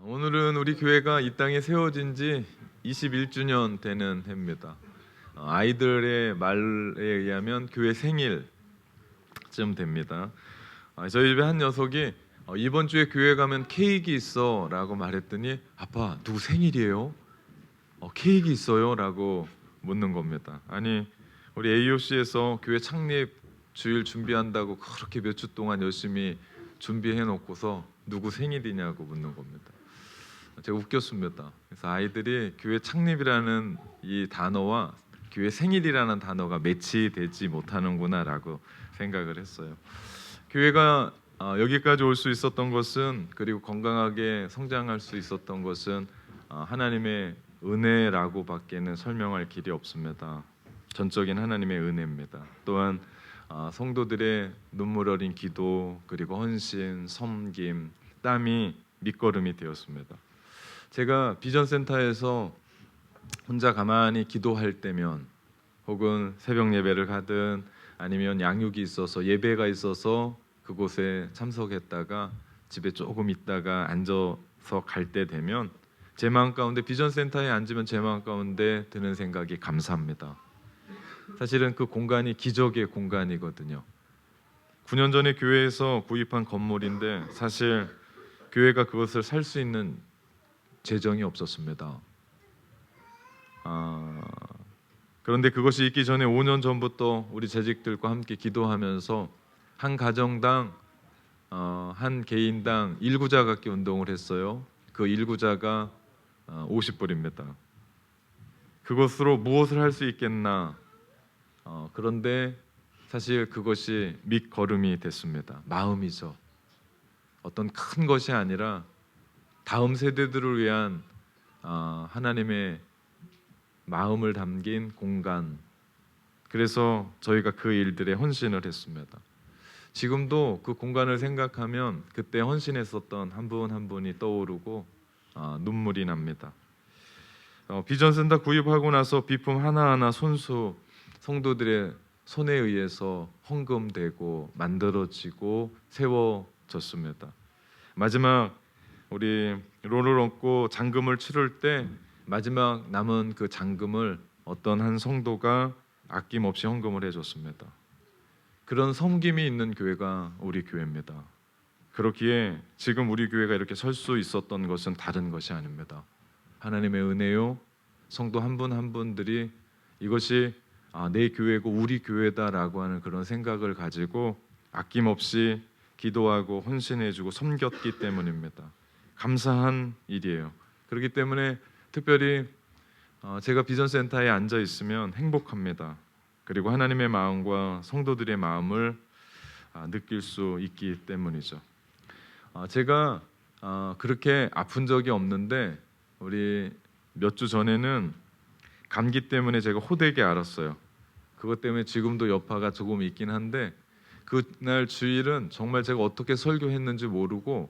오늘은 우리 교회가 이 땅에 세워진 지 21주년 되는 해입니다. 아이들의 말에 의하면 교회 생일쯤 됩니다. 저희 집에 한 녀석이 이번 주에 교회 가면 케이크 있어 라고 말했더니 아빠 누구 생일이에요? 케이크 있어요? 라고 묻는 겁니다. 아니 우리 AOC에서 교회 창립 주일 준비한다고 그렇게 몇 주 동안 열심히 준비해 놓고서 누구 생일이냐고 묻는 겁니다. 제가 웃겼습니다. 그래서 아이들이 교회 창립이라는 이 단어와 교회 생일이라는 단어가 매치되지 못하는구나라고 생각을 했어요. 교회가 여기까지 올 수 있었던 것은, 그리고 건강하게 성장할 수 있었던 것은 하나님의 은혜라고밖에는 설명할 길이 없습니다. 전적인 하나님의 은혜입니다. 또한 성도들의 눈물 어린 기도, 그리고 헌신, 섬김, 땀이 밑거름이 되었습니다. 제가 비전센터에서 혼자 가만히 기도할 때면, 혹은 새벽 예배를 가든 아니면 양육이 있어서 예배가 있어서 그곳에 참석했다가 집에 조금 있다가 앉아서 갈 때 되면 제 마음 가운데, 비전센터에 앉으면 제 마음 가운데 드는 생각이 감사합니다. 사실은 그 공간이 기적의 공간이거든요. 9년 전에 교회에서 구입한 건물인데 사실 교회가 그것을 살 수 있는 재정이 없었습니다. 그런데 그것이 있기 전에 5년 전부터 우리 재직들과 함께 기도하면서 한 가정당 한 개인당 1구자 갖기 운동을 했어요. 그 1구자가 50불입니다. 그것으로 무엇을 할 수 있겠나? 그런데 사실 그것이 밑거름이 됐습니다. 마음이죠. 어떤 큰 것이 아니라 다음 세대들을 위한 하나님의 마음을 담긴 공간. 그래서 저희가 그 일들에 헌신을 했습니다. 지금도 그 공간을 생각하면 그때 헌신했었던 한 분 한 분이 떠오르고 눈물이 납니다. 비전센터 구입하고 나서 비품 하나하나 손수 성도들의 손에 의해서 헌금되고 만들어지고 세워졌습니다. 마지막 우리 롤을 얻고 잔금을 치를 때 마지막 남은 그 잔금을 어떤 한 성도가 아낌없이 헌금을 해줬습니다. 그런 섬김이 있는 교회가 우리 교회입니다. 그렇기에 지금 우리 교회가 이렇게 설 수 있었던 것은 다른 것이 아닙니다. 하나님의 은혜요, 성도 한 분 한 분들이 이것이 내 교회고 우리 교회다라고 하는 그런 생각을 가지고 아낌없이 기도하고 헌신해주고 섬겼기 때문입니다. 감사한 일이에요. 그렇기 때문에 특별히 제가 비전센터에 앉아 있으면 행복합니다. 그리고 하나님의 마음과 성도들의 마음을 느낄 수 있기 때문이죠. 제가 그렇게 아픈 적이 없는데 우리 몇 주 전에는 감기 때문에 제가 호되게 앓았어요. 그것 때문에 지금도 여파가 조금 있긴 한데, 그날 주일은 정말 제가 어떻게 설교했는지 모르고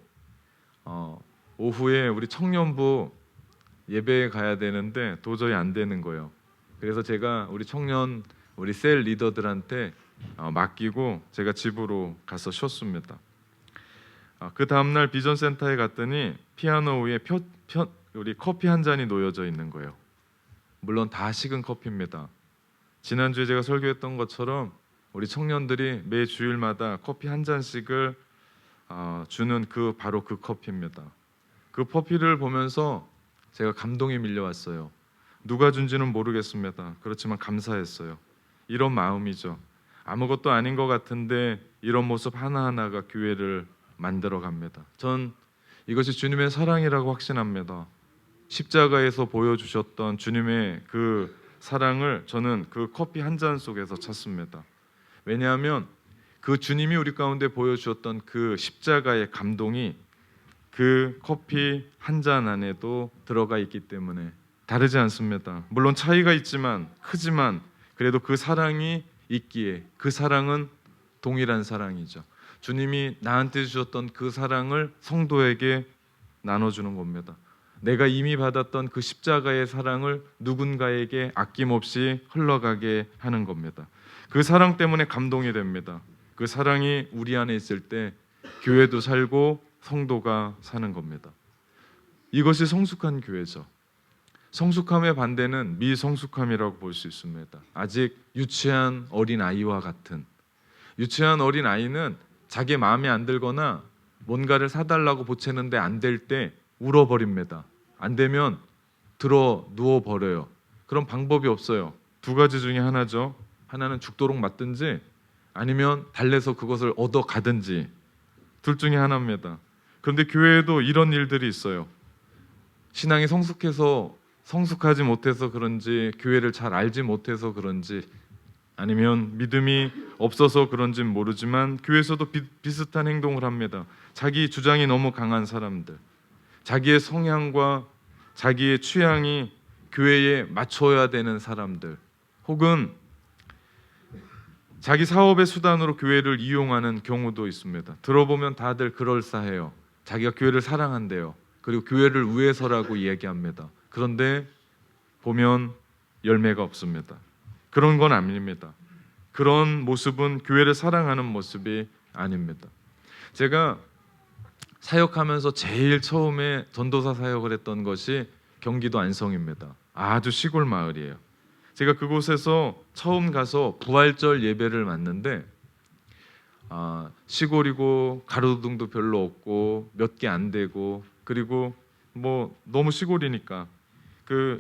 오후에 우리 청년부 예배에 가야 되는데 도저히 안 되는 거예요. 그래서 제가 우리 셀 리더들한테 맡기고 제가 집으로 가서 쉬었습니다. 그 다음날 비전센터에 갔더니 피아노 위에 우리 커피 한 잔이 놓여져 있는 거예요. 물론 다 식은 커피입니다. 지난주에 제가 설교했던 것처럼 우리 청년들이 매 주일마다 커피 한 잔씩을 주는 바로 그 커피입니다. 그 커피를 보면서 제가 감동이 밀려왔어요. 누가 준지는 모르겠습니다. 그렇지만 감사했어요. 이런 마음이죠. 아무것도 아닌 것 같은데 이런 모습 하나하나가 교회를 만들어 갑니다. 전 이것이 주님의 사랑이라고 확신합니다. 십자가에서 보여주셨던 주님의 그 사랑을 저는 그 커피 한 잔 속에서 찾습니다. 왜냐하면 그 주님이 우리 가운데 보여주셨던 그 십자가의 감동이 그 커피 한 잔 안에도 들어가 있기 때문에 다르지 않습니다. 물론 차이가 있지만 크지만 그래도 그 사랑이 있기에, 그 사랑은 동일한 사랑이죠. 주님이 나한테 주셨던 그 사랑을 성도에게 나눠주는 겁니다. 내가 이미 받았던 그 십자가의 사랑을 누군가에게 아낌없이 흘러가게 하는 겁니다. 그 사랑 때문에 감동이 됩니다. 그 사랑이 우리 안에 있을 때 교회도 살고 성도가 사는 겁니다. 이것이 성숙한 교회죠. 성숙함의 반대는 미성숙함이라고 볼 수 있습니다. 아직 유치한 어린 아이와 같은, 유치한 어린 아이는 자기 마음에 안 들거나 뭔가를 사달라고 보채는데 안 될 때 울어버립니다. 안 되면 들어 누워버려요. 그런 방법이 없어요. 두 가지 중에 하나죠. 하나는 죽도록 맞든지 아니면 달래서 그것을 얻어가든지, 둘 중에 하나입니다. 그런데 교회에도 이런 일들이 있어요. 신앙이 성숙하지 못해서 그런지, 교회를 잘 알지 못해서 그런지, 아니면 믿음이 없어서 그런지는 모르지만 교회에서도 비슷한 행동을 합니다. 자기 주장이 너무 강한 사람들, 자기의 성향과 자기의 취향이 교회에 맞춰야 되는 사람들, 혹은 자기 사업의 수단으로 교회를 이용하는 경우도 있습니다. 들어보면 다들 그럴싸해요. 자기가 교회를 사랑한대요. 그리고 교회를 위해서라고 이야기합니다. 그런데 보면 열매가 없습니다. 그런 건 아닙니다. 그런 모습은 교회를 사랑하는 모습이 아닙니다. 제가 사역하면서 제일 처음에 전도사 사역을 했던 것이 경기도 안성입니다. 아주 시골 마을이에요. 제가 그곳에서 처음 가서 부활절 예배를 맡는데, 시골이고 가로등도 별로 없고 몇 개 안 되고, 그리고 뭐 너무 시골이니까 그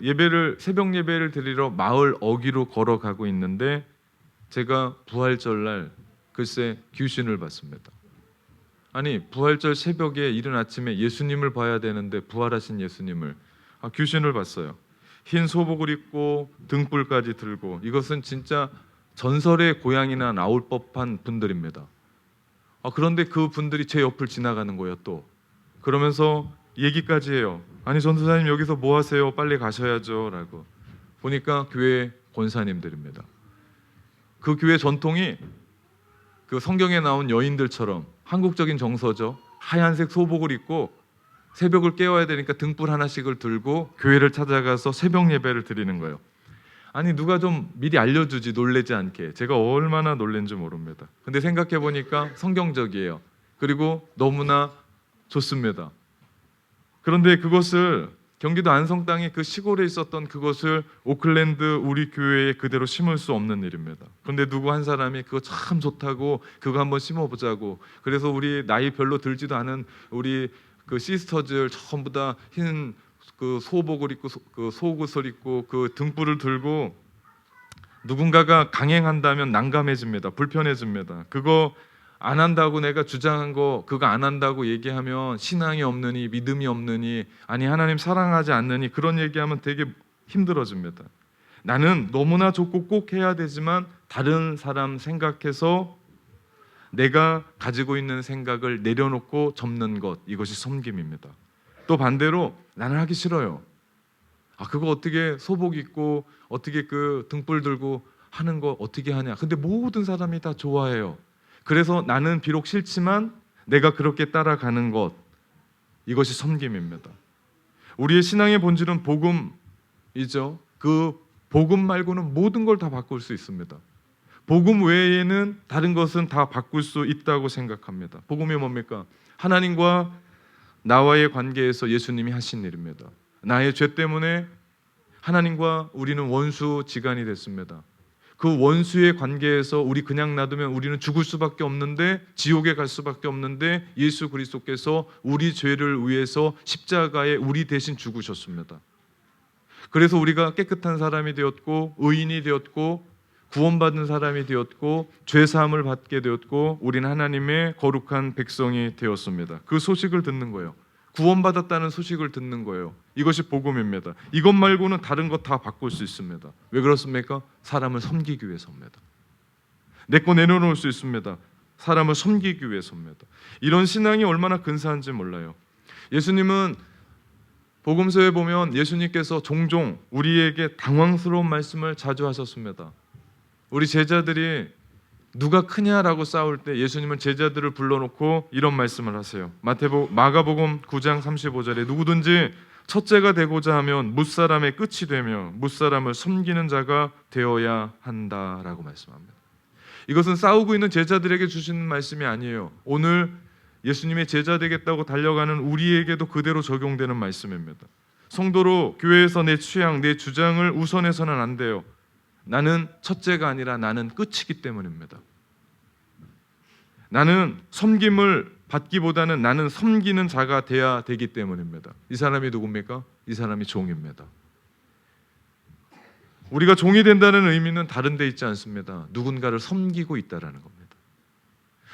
새벽 예배를 드리러 마을 어귀로 걸어가고 있는데, 제가 부활절날 글쎄 귀신을 봤습니다. 아니, 부활절 새벽에 이른 아침에 예수님을 봐야 되는데 부활하신 예수님을, 귀신을 봤어요. 흰 소복을 입고 등불까지 들고, 이것은 진짜 전설의 고향이나 나올 법한 분들입니다. 그런데 그 분들이 제 옆을 지나가는 거예요. 또 그러면서 얘기까지 해요. 아니, 전도사님 여기서 뭐 하세요? 빨리 가셔야죠 라고. 보니까 교회 권사님들입니다. 그 교회 전통이 그 성경에 나온 여인들처럼 한국적인 정서죠. 하얀색 소복을 입고 새벽을 깨워야 되니까 등불 하나씩을 들고 교회를 찾아가서 새벽 예배를 드리는 거예요. 아니, 누가 좀 미리 알려주지, 놀래지 않게. 제가 얼마나 놀랜지 모릅니다. 근데 생각해 보니까 성경적이에요. 그리고 너무나 좋습니다. 그런데 그것을, 경기도 안성 땅의 그 시골에 있었던 그것을 오클랜드 우리 교회에 그대로 심을 수 없는 일입니다. 그런데 누구 한 사람이 그거 참 좋다고 그거 한번 심어보자고, 그래서 우리 나이 별로 들지도 않은 우리 그 시스터들 전부 다 흰 그 소복을 입고 그 속옷을 입고 그 등불을 들고, 누군가가 강행한다면 난감해집니다. 불편해집니다. 그거 안 한다고 내가 주장한 거 그거 안 한다고 얘기하면 신앙이 없느니, 믿음이 없느니, 아니 하나님 사랑하지 않느니, 그런 얘기하면 되게 힘들어집니다. 나는 너무나 좋고 꼭 해야 되지만 다른 사람 생각해서 내가 가지고 있는 생각을 내려놓고 접는 것, 이것이 섬김입니다. 또 반대로 나는 하기 싫어요. 그거 어떻게 소복 입고 어떻게 그 등불 들고 하는 거 어떻게 하냐. 근데 모든 사람이 다 좋아해요. 그래서 나는 비록 싫지만 내가 그렇게 따라가는 것, 이것이 섬김입니다. 우리의 신앙의 본질은 복음이죠. 그 복음 말고는 모든 걸 다 바꿀 수 있습니다. 복음 외에는 다른 것은 다 바꿀 수 있다고 생각합니다. 복음이 뭡니까? 하나님과 나와의 관계에서 예수님이 하신 일입니다. 나의 죄 때문에 하나님과 우리는 원수지간이 됐습니다. 그 원수의 관계에서 우리 그냥 놔두면 우리는 죽을 수밖에 없는데, 지옥에 갈 수밖에 없는데, 예수 그리스도께서 우리 죄를 위해서 십자가에 우리 대신 죽으셨습니다. 그래서 우리가 깨끗한 사람이 되었고 의인이 되었고 구원받은 사람이 되었고 죄사함을 받게 되었고 우리는 하나님의 거룩한 백성이 되었습니다. 그 소식을 듣는 거예요. 구원받았다는 소식을 듣는 거예요. 이것이 복음입니다. 이것 말고는 다른 것 다 바꿀 수 있습니다. 왜 그렇습니까? 사람을 섬기기 위해서입니다. 내 거 내려놓을 수 있습니다. 사람을 섬기기 위해서입니다. 이런 신앙이 얼마나 근사한지 몰라요. 예수님은 복음서에 보면 예수님께서 종종 우리에게 당황스러운 말씀을 자주 하셨습니다. 우리 제자들이 누가 크냐라고 싸울 때 예수님은 제자들을 불러놓고 이런 말씀을 하세요. 마가복음 9장 35절에 누구든지 첫째가 되고자 하면 무사람의 끝이 되며 무사람을 섬기는 자가 되어야 한다라고 말씀합니다. 이것은 싸우고 있는 제자들에게 주시는 말씀이 아니에요. 오늘 예수님의 제자 되겠다고 달려가는 우리에게도 그대로 적용되는 말씀입니다. 성도로 교회에서 내 취향, 내 주장을 우선해서는 안 돼요. 나는 첫째가 아니라 나는 끝이기 때문입니다. 나는 섬김을 받기보다는 나는 섬기는 자가 돼야 되기 때문입니다. 이 사람이 누굽니까? 이 사람이 종입니다. 우리가 종이 된다는 의미는 다른 데 있지 않습니다. 누군가를 섬기고 있다라는 겁니다.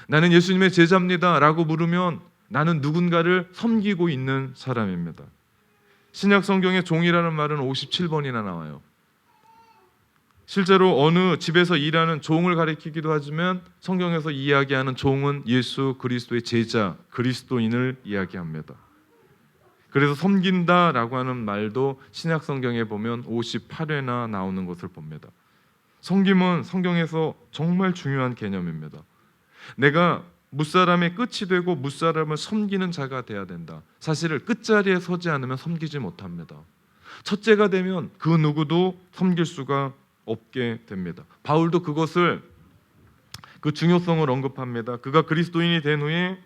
나는 예수님의 제자입니다 라고 물으면 나는 누군가를 섬기고 있는 사람입니다. 신약 성경에 종이라는 말은 57번이나 나와요. 실제로 어느 집에서 일하는 종을 가리키기도 하지만 성경에서 이야기하는 종은 예수 그리스도의 제자, 그리스도인을 이야기합니다. 그래서 섬긴다라고 하는 말도 신약 성경에 보면 58회나 나오는 것을 봅니다. 섬김은 성경에서 정말 중요한 개념입니다. 내가 무사람의 끝이 되고 무사람을 섬기는 자가 돼야 된다. 사실은 끝자리에 서지 않으면 섬기지 못합니다. 첫째가 되면 그 누구도 섬길 수가 없게 됩니다. 바울도 그것을 그 중요성을 언급합니다. 그가 그리스도인이 된 후에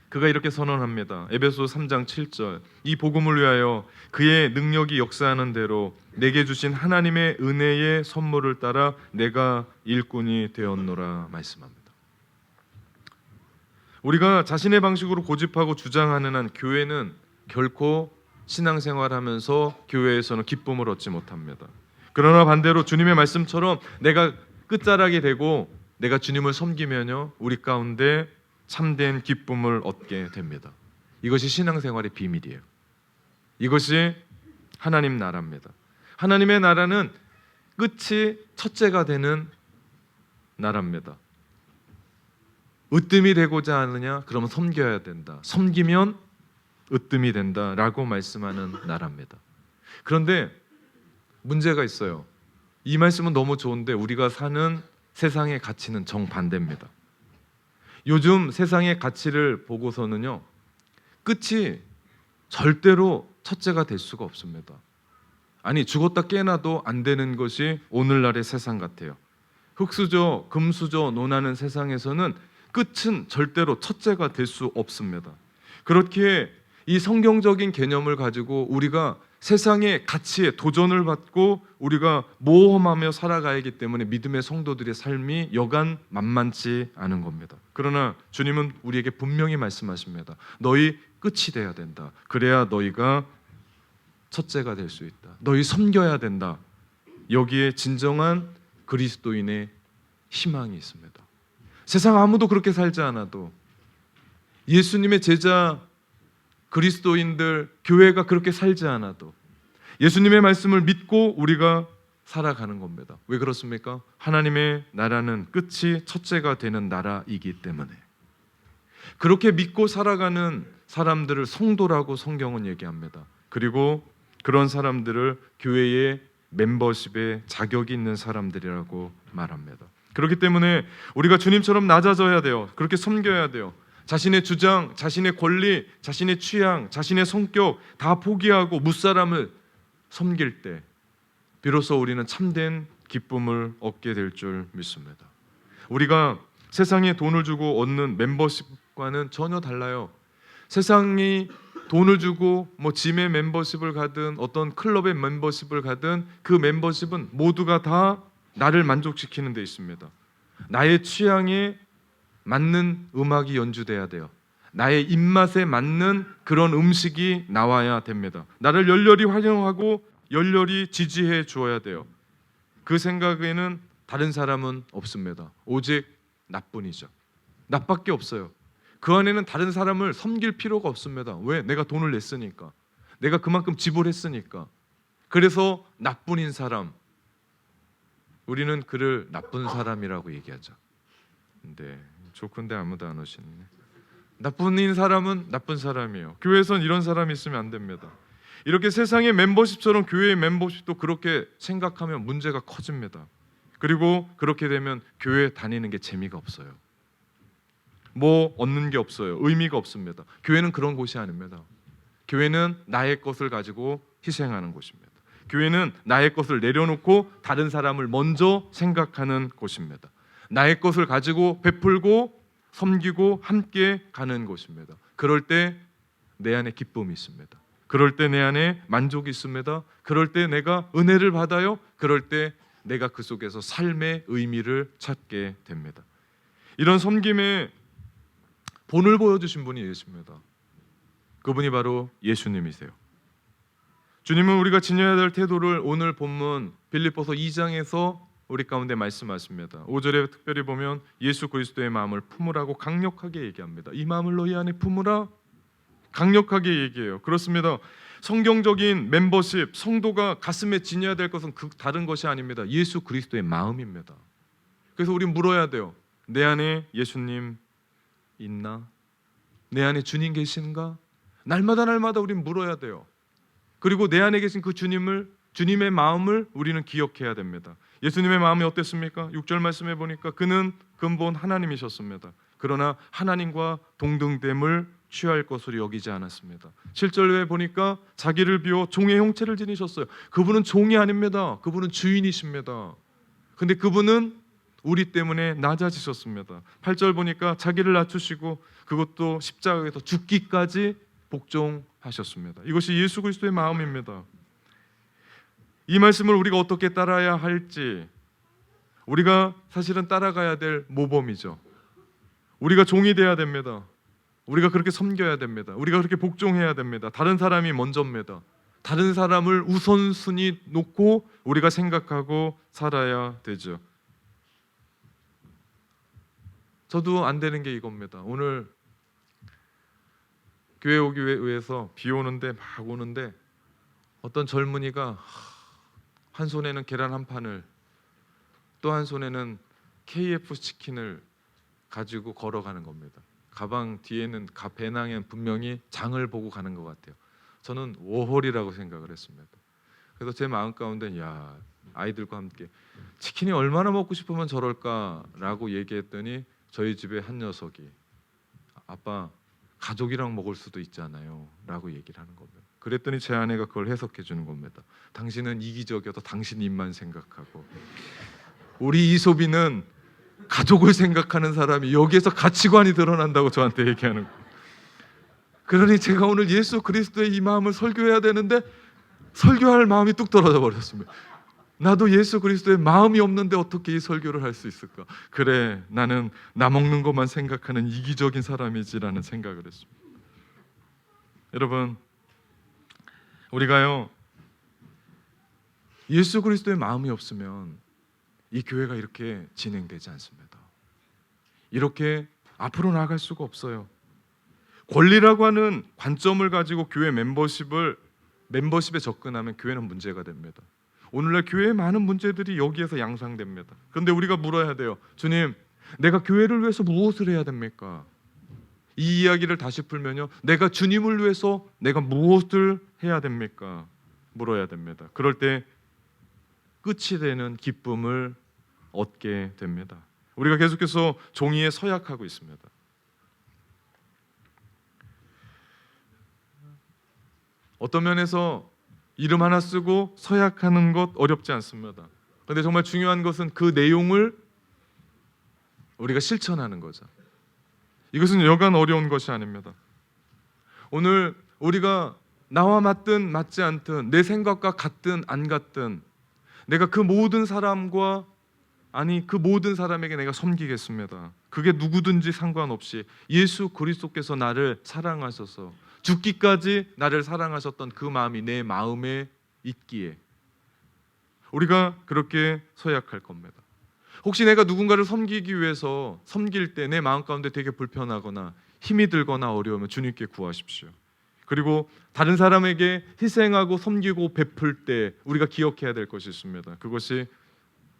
그가 이렇게 선언합니다. 에베소 3장 7절 이 복음을 위하여 그의 능력이 역사하는 대로 내게 주신 하나님의 은혜의 선물을 따라 내가 일꾼이 되었노라 말씀합니다. 우리가 자신의 방식으로 고집하고 주장하는 한 교회는 결코 신앙생활하면서 교회에서는 기쁨을 얻지 못합니다. 그러나 반대로 주님의 말씀처럼 내가 끝자락이 되고 내가 주님을 섬기면요 우리 가운데 참된 기쁨을 얻게 됩니다. 이것이 신앙생활의 비밀이에요. 이것이 하나님 나라입니다. 하나님의 나라는 끝이 첫째가 되는 나라입니다. 으뜸이 되고자 하느냐? 그러면 섬겨야 된다. 섬기면 으뜸이 된다라고 말씀하는 나라입니다. 그런데 문제가 있어요. 이 말씀은 너무 좋은데 우리가 사는 세상의 가치는 정반대입니다. 요즘 세상의 가치를 보고서는요 끝이 절대로 첫째가 될 수가 없습니다. 아니 죽었다 깨어나도 안 되는 것이 오늘날의 세상 같아요. 흙수저, 금수저 논하는 세상에서는 끝은 절대로 첫째가 될 수 없습니다. 그렇게 이 성경적인 개념을 가지고 우리가 세상의 가치에 도전을 받고 우리가 모험하며 살아가야 하기 때문에 믿음의 성도들의 삶이 여간 만만치 않은 겁니다. 그러나 주님은 우리에게 분명히 말씀하십니다. 너희 끝이 돼야 된다. 그래야 너희가 첫째가 될 수 있다. 너희 섬겨야 된다. 여기에 진정한 그리스도인의 희망이 있습니다. 세상 아무도 그렇게 살지 않아도 예수님의 제자 그리스도인들, 교회가 그렇게 살지 않아도 예수님의 말씀을 믿고 우리가 살아가는 겁니다. 왜 그렇습니까? 하나님의 나라는 끝이 첫째가 되는 나라이기 때문에. 그렇게 믿고 살아가는 사람들을 성도라고 성경은 얘기합니다. 그리고 그런 사람들을 교회의 멤버십에 자격이 있는 사람들이라고 말합니다. 그렇기 때문에 우리가 주님처럼 낮아져야 돼요. 그렇게 섬겨야 돼요. 자신의 주장, 자신의 권리, 자신의 취향, 자신의 성격 다 포기하고 무사람을 섬길 때 비로소 우리는 참된 기쁨을 얻게 될 줄 믿습니다. 우리가 세상에 돈을 주고 얻는 멤버십과는 전혀 달라요. 세상이 돈을 주고 짐의 멤버십을 가든 어떤 클럽의 멤버십을 가든 그 멤버십은 모두가 다 나를 만족시키는 데 있습니다. 나의 취향에 맞는 음악이 연주돼야 돼요. 나의 입맛에 맞는 그런 음식이 나와야 됩니다. 나를 열렬히 환영하고 열렬히 지지해 주어야 돼요. 그 생각에는 다른 사람은 없습니다. 오직 나뿐이죠. 나밖에 없어요. 그 안에는 다른 사람을 섬길 필요가 없습니다. 왜? 내가 돈을 냈으니까. 내가 그만큼 지불했으니까. 그래서 나뿐인 사람, 우리는 그를 나쁜 사람이라고 얘기하죠. 근데 좋건데 아무도 안 오시네. 나쁜 사람은 나쁜 사람이에요. 교회에선 이런 사람이 있으면 안 됩니다. 이렇게 세상의 멤버십처럼 교회의 멤버십도 그렇게 생각하면 문제가 커집니다. 그리고 그렇게 되면 교회 다니는 게 재미가 없어요. 뭐 얻는 게 없어요. 의미가 없습니다. 교회는 그런 곳이 아닙니다. 교회는 나의 것을 가지고 희생하는 곳입니다. 교회는 나의 것을 내려놓고 다른 사람을 먼저 생각하는 곳입니다. 나의 것을 가지고 베풀고 섬기고 함께 가는 곳입니다. 그럴 때 내 안에 기쁨이 있습니다. 그럴 때 내 안에 만족이 있습니다. 그럴 때 내가 은혜를 받아요. 그럴 때 내가 그 속에서 삶의 의미를 찾게 됩니다. 이런 섬김의 본을 보여주신 분이 계십니다. 그분이 바로 예수님이세요. 주님은 우리가 지녀야 될 태도를 오늘 본문 빌립보서 2장에서 우리 가운데 말씀하십니다. 5절에 특별히 보면 예수 그리스도의 마음을 품으라고 강력하게 얘기합니다. 이 마음을 너희 안에 품으라, 강력하게 얘기해요. 그렇습니다. 성경적인 멤버십, 성도가 가슴에 지녀야 될 것은 다른 것이 아닙니다. 예수 그리스도의 마음입니다. 그래서 우리 물어야 돼요. 내 안에 예수님 있나? 내 안에 주님 계신가? 날마다 우리는 물어야 돼요. 그리고 내 안에 계신 그 주님의 마음을 우리는 기억해야 됩니다. 예수님의 마음이 어땠습니까? 6절 말씀해 보니까 그는 근본 하나님이셨습니다. 그러나 하나님과 동등됨을 취할 것으로 여기지 않았습니다. 7절에 보니까 자기를 비워 종의 형체를 지니셨어요. 그분은 종이 아닙니다. 그분은 주인이십니다. 근데 그분은 우리 때문에 낮아지셨습니다. 8절 보니까 자기를 낮추시고 그것도 십자가에서 죽기까지 복종하셨습니다. 이것이 예수 그리스도의 마음입니다. 이 말씀을 우리가 어떻게 따라야 할지, 우리가 사실은 따라가야 될 모범이죠. 우리가 종이 돼야 됩니다. 우리가 그렇게 섬겨야 됩니다. 우리가 그렇게 복종해야 됩니다. 다른 사람이 먼저입니다. 다른 사람을 우선순위 놓고 우리가 생각하고 살아야 되죠. 저도 안 되는 게 이겁니다. 오늘 교회 오기 위해서 비 오는데 막 오는데 어떤 젊은이가 한 손에는 계란 한 판을 또 한 손에는 KF 치킨을 가지고 걸어가는 겁니다. 가방 뒤에는 배낭에 분명히 장을 보고 가는 것 같아요. 저는 워홀이라고 생각을 했습니다. 그래서 제 마음 가운데 야, 아이들과 함께 치킨이 얼마나 먹고 싶으면 저럴까라고 얘기했더니 저희 집에 한 녀석이 아빠 가족이랑 먹을 수도 있잖아요 라고 얘기를 하는 겁니다. 그랬더니 제 아내가 그걸 해석해 주는 겁니다. 당신은 이기적이어서 당신 입만 생각하고 우리 이소비는 가족을 생각하는 사람이 여기에서 가치관이 드러난다고 저한테 얘기하는 거예요. 그러니 제가 오늘 예수 그리스도의 이 마음을 설교해야 되는데 설교할 마음이 뚝 떨어져 버렸습니다. 나도 예수 그리스도의 마음이 없는데 어떻게 이 설교를 할 수 있을까? 그래, 나는 나 먹는 것만 생각하는 이기적인 사람이지라는 생각을 했습니다. 여러분, 우리가요 예수 그리스도의 마음이 없으면 이 교회가 이렇게 진행되지 않습니다. 이렇게 앞으로 나아갈 수가 없어요. 권리라고 하는 관점을 가지고 교회 멤버십에 접근하면 교회는 문제가 됩니다. 오늘날 교회의 많은 문제들이 여기에서 양상됩니다. 그런데 우리가 물어야 돼요. 주님, 내가 교회를 위해서 무엇을 해야 됩니까? 이 이야기를 다시 풀면요, 내가 주님을 위해서 내가 무엇을 해야 됩니까? 물어야 됩니다. 그럴 때 끝이 되는 기쁨을 얻게 됩니다. 우리가 계속해서 종이에 서약하고 있습니다. 어떤 면에서 이름 하나 쓰고 서약하는 것 어렵지 않습니다. 그런데 정말 중요한 것은 그 내용을 우리가 실천하는 거죠. 이것은 여간 어려운 것이 아닙니다. 오늘 우리가 나와 맞든 맞지 않든 내 생각과 같든 안 같든 내가 그 모든 사람과 그 모든 사람에게 내가 섬기겠습니다. 그게 누구든지 상관없이 예수 그리스도께서 나를 사랑하셔서 죽기까지 나를 사랑하셨던 그 마음이 내 마음에 있기에 우리가 그렇게 서약할 겁니다. 혹시 내가 누군가를 섬기기 위해서 섬길 때 내 마음 가운데 되게 불편하거나 힘이 들거나 어려우면 주님께 구하십시오. 그리고 다른 사람에게 희생하고 섬기고 베풀 때 우리가 기억해야 될 것이 있습니다. 그것이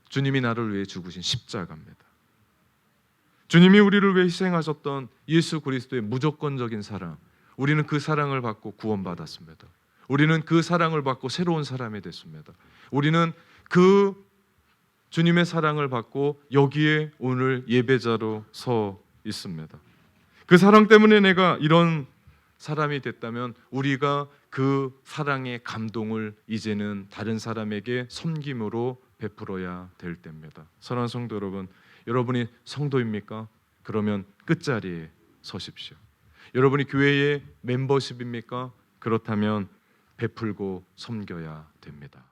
주님이 나를 위해 죽으신 십자가입니다. 주님이 우리를 위해 희생하셨던 예수 그리스도의 무조건적인 사랑, 우리는 그 사랑을 받고 구원받았습니다. 우리는 그 사랑을 받고 새로운 사람이 됐습니다. 우리는 그 주님의 사랑을 받고 여기에 오늘 예배자로 서 있습니다. 그 사랑 때문에 내가 이런 사람이 됐다면 우리가 그 사랑의 감동을 이제는 다른 사람에게 섬김으로 베풀어야 될 때입니다. 사랑하는 성도 여러분, 여러분이 성도입니까? 그러면 끝자리에 서십시오. 여러분이 교회의 멤버십입니까? 그렇다면 베풀고 섬겨야 됩니다.